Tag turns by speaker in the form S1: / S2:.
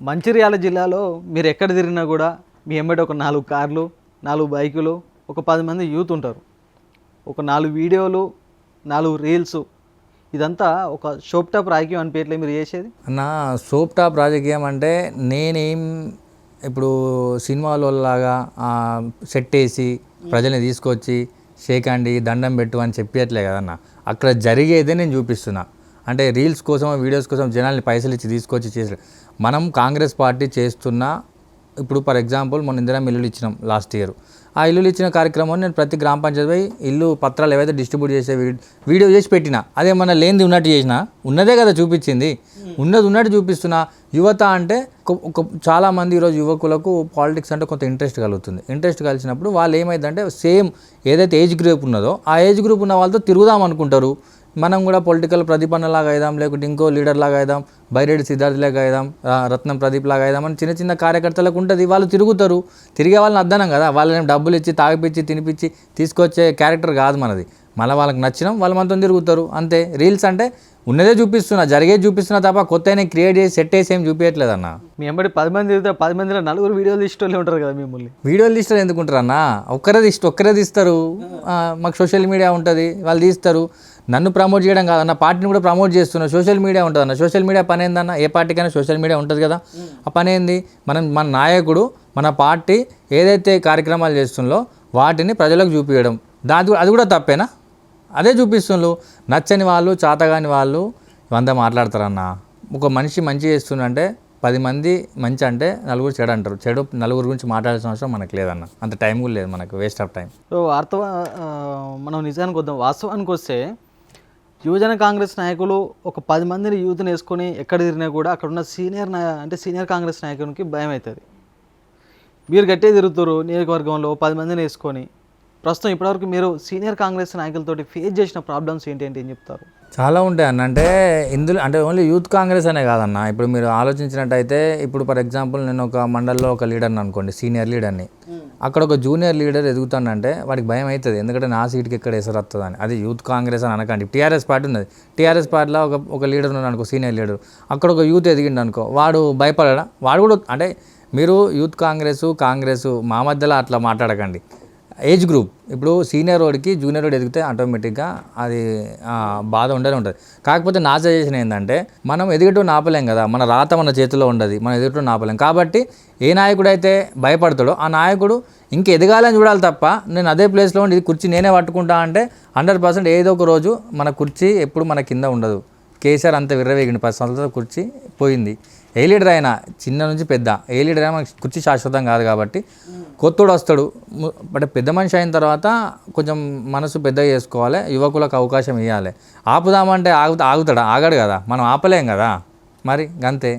S1: మంచిర్యాల జిల్లాలో మీరు ఎక్కడ తిరిగినా కూడా మీ వెంబడి ఒక 4 కార్లు 4 బైకులు ఒక 10 మంది యూత్ ఉంటారు. ఒక 4 వీడియోలు 4 రీల్స్ ఇదంతా ఒక షోప్ టాప్ రాజకీయం అనిపించట్లే మీరు చేసేది?
S2: నా సోప్ టాప్ రాజకీయం అంటే నేనేం ఇప్పుడు సినిమాలలాగా సెట్ వేసి ప్రజల్ని తీసుకొచ్చి షేక్ అండి దండం పెట్టు అని చెప్పట్లే కదన్న. అక్కడ జరిగేదే నేను చూపిస్తున్నా. అంటే రీల్స్ కోసం వీడియోస్ కోసం జనాల్ని పైసలు ఇచ్చి తీసుకొచ్చి చేసి మనం కాంగ్రెస్ పార్టీ చేస్తున్న ఇప్పుడు ఫర్ ఎగ్జాంపుల్ మొన్న ఇందిరా ఇల్లులు ఇచ్చినాం లాస్ట్ ఇయర్. ఆ ఇల్లులు ఇచ్చిన కార్యక్రమాన్ని నేను ప్రతి గ్రామ పంచాయతీ పోయి ఇల్లు పత్రాలు ఏవైతే డిస్ట్రిబ్యూట్ చేసే వీడియో చేసి పెట్టినా. అదేమన్నా లేనిది ఉన్నట్టు చేసినా ఉన్నదే కదా చూపించింది. ఉన్నది ఉన్నట్టు చూపిస్తున్నా. యువత అంటే చాలామంది ఈరోజు యువకులకు పాలిటిక్స్ అంటే కొంత ఇంట్రెస్ట్ కలుగుతుంది. ఇంట్రెస్ట్ కలిసినప్పుడు వాళ్ళు ఏమైందంటే సేమ్ ఏదైతే ఏజ్ గ్రూప్ ఉన్నదో ఆ ఏజ్ గ్రూప్ ఉన్న వాళ్ళతో తిరుగుదాం అనుకుంటారు. మనం కూడా పొలిటికల్ ప్రదీపన్నలాగా అయిదాం, లేకుంటే ఇంకో లీడర్ లాగా అయిదాం, బైరెడ్డి సిద్ధార్థ్ లాగా అయిదాం, రత్నం ప్రదీప్ లాగా అయిదాం అని చిన్న చిన్న కార్యకర్తలకు ఉంటుంది. వాళ్ళు తిరుగుతారు. తిరిగే వాళ్ళని అద్దనం కదా, వాళ్ళని డబ్బులు ఇచ్చి తాగిపిచ్చి తినిపించి తీసుకొచ్చే క్యారెక్టర్ కాదు మనది. మళ్ళీ వాళ్ళకి నచ్చినాం వాళ్ళు మనతో తిరుగుతారు అంతే. రీల్స్ అంటే ఉన్నదే చూపిస్తున్నా, జరిగేది చూపిస్తున్నా తప్ప కొత్త క్రియేట్ చేసి సెట్ వేసి ఏం చూపించట్లేదన్న.
S1: మీ వెంబడి 10 మంది తిరిగితే 10 మందిలో 4 వీడియోలు ఇష్టం ఉంటారు కదా మిమ్మల్ని.
S2: వీడియోలు తీస్తారు ఎందుకుంటారు అన్న? ఒక్కరే తీస్తారు. మాకు సోషల్ మీడియా ఉంటుంది, వాళ్ళు తీస్తారు. నన్ను ప్రమోట్ చేయడం కాదన్న, పార్టీని కూడా ప్రమోట్ చేస్తున్నారు. సోషల్ మీడియా ఉంటుంది అన్న. సోషల్ మీడియా పని ఏందన్న? ఏ పార్టీకైనా సోషల్ మీడియా ఉంటుంది కదా. ఆ పని ఏంది? మన నాయకుడు మన పార్టీ ఏదైతే కార్యక్రమాలు చేస్తుందో వాటిని ప్రజలకు చూపించడం. అది కూడా తప్పేనా? అదే చూపిస్తుండ్రు. నచ్చని వాళ్ళు చాతగాని వాళ్ళు 100 మాట్లాడతారన్న. ఒక మనిషి మంచి చేస్తుందంటే 10 మంది మంచి అంటే 4 చెడు అంటారు. చెడు 4 గురించి మాట్లాడాల్సిన అవసరం మనకు లేదన్న. అంత టైం కూడా లేదు మనకు, వేస్ట్ ఆఫ్ టైం.
S1: సో మనం నిజానికి వద్దాం. వాస్తవానికి వస్తే యువజన కాంగ్రెస్ నాయకులు ఒక 10 మందిని యూత్ని వేసుకొని ఎక్కడ తిరిగినా కూడా అక్కడ ఉన్న సీనియర్ కాంగ్రెస్ నాయకునికి భయం అవుతుంది. మీరు గట్టిగా తిరుగుతారు నియోజకవర్గంలో 10 మందిని వేసుకొని. ప్రస్తుతం ఇప్పటివరకు మీరు సీనియర్ కాంగ్రెస్ నాయకులతోటి ఫేస్ చేసిన ప్రాబ్లమ్స్ ఏంటి ఏం చెప్తారు?
S2: చాలా ఉంటాయి అన్న. అంటే ఇందులో అంటే ఓన్లీ యూత్ కాంగ్రెస్ అనే కాదన్న. ఇప్పుడు మీరు ఆలోచించినట్టయితే ఇప్పుడు ఫర్ ఎగ్జాంపుల్ నేను ఒక మండల్లో ఒక లీడర్ని అనుకోండి, సీనియర్ లీడర్ని. అక్కడ ఒక జూనియర్ లీడర్ ఎదుగుతానంటే వాడికి భయం అవుతుంది. ఎందుకంటే నా సీట్కి ఎక్కడ ఎసరు వస్తుందని. అది యూత్ కాంగ్రెస్ అని అనకండి. టీఆర్ఎస్ పార్టీ ఉన్నది. టీఆర్ఎస్ పార్టీలో ఒక లీడర్ ఉన్నాడు అనుకో, సీనియర్ లీడర్. అక్కడ ఒక యూత్ ఎదిగిండు అనుకో, వాడు భయపడడా? వాడు కూడా అంటే మీరు యూత్ కాంగ్రెస్ మా మధ్యలో అట్లా మాట్లాడకండి. ఏజ్ గ్రూప్ ఇప్పుడు సీనియర్ వాడికి జూనియర్ వాడు ఎదిగితే ఆటోమేటిక్గా అది బాధ ఉండనే ఉంటుంది. కాకపోతే నా సజెషన్ ఏంటంటే మనం ఎదిగటం ఆపలేం కదా, మన రాత మన చేతిలో ఉండదు, మనం ఎదగటం ఆపలేం. కాబట్టి ఏ నాయకుడు అయితే భయపడతాడో ఆ నాయకుడు ఇంకా ఎదగాలని చూడాలి తప్ప నేను అదే ప్లేస్లో ఉండి కుర్చీ నేనే పట్టుకుంటా అంటే 100% ఏదో ఒక రోజు మన కుర్చీ ఎప్పుడు మన కింద ఉండదు. కేసీఆర్ అంత విర్రవేగింది, 10 సంవత్సరాల కుర్చీ పోయింది. ఏ లీడర్ అయినా చిన్న నుంచి పెద్ద ఏ లీడర్ అయినా మనకి కుర్చీ శాశ్వతం కాదు. కాబట్టి కొత్తోడు వస్తాడు. అంటే పెద్ద మనిషి అయిన తర్వాత కొంచెం మనసు పెద్దగా చేసుకోవాలి, యువకులకు అవకాశం ఇవ్వాలి. ఆపుదామంటే ఆగుతాడా? ఆగడు కదా, మనం ఆపలేం కదా. మరి అంతే.